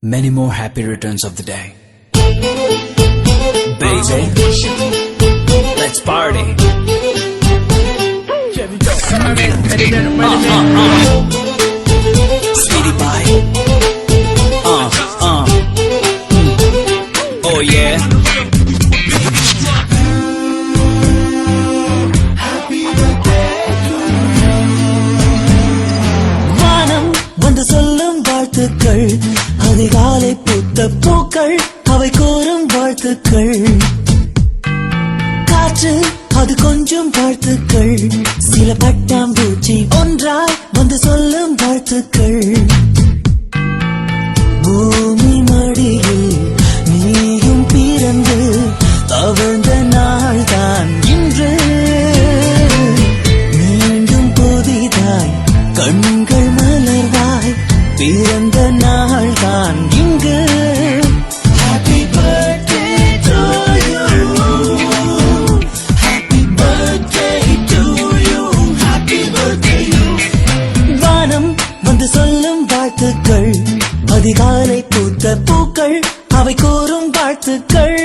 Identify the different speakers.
Speaker 1: Many more happy returns of the day. Baby, let's party. Sweetie pie. Oh yeah.
Speaker 2: வானம் வந்து சொல்லும் வாழ்த்துக்கள், அதிகாலை பூத்த பூக்கள் அவை கோரும் வாழ்த்துக்கள். காற்று அது கொஞ்சம் வாழ்த்துக்கள், சில பட்டாம்பூச்சி ஒன்றாய் வந்து சொல்லும் வாழ்த்துக்கள். பூமி மடியில் நீயும் பிறந்து தவழ்ந்த நாள்தான் இன்று. மீண்டும் புதிதாய் கண்கள் மலர்வாய் பிறந்த நாள்தான் இங்கு. Happy birthday to you, happy birthday to you, happy birthday you. வானம் வந்து சொல்லும் வாழ்த்துக்கள், அதிகாலை பூத்த பூக்கள் அவை கூறும் வாழ்த்துக்கள்.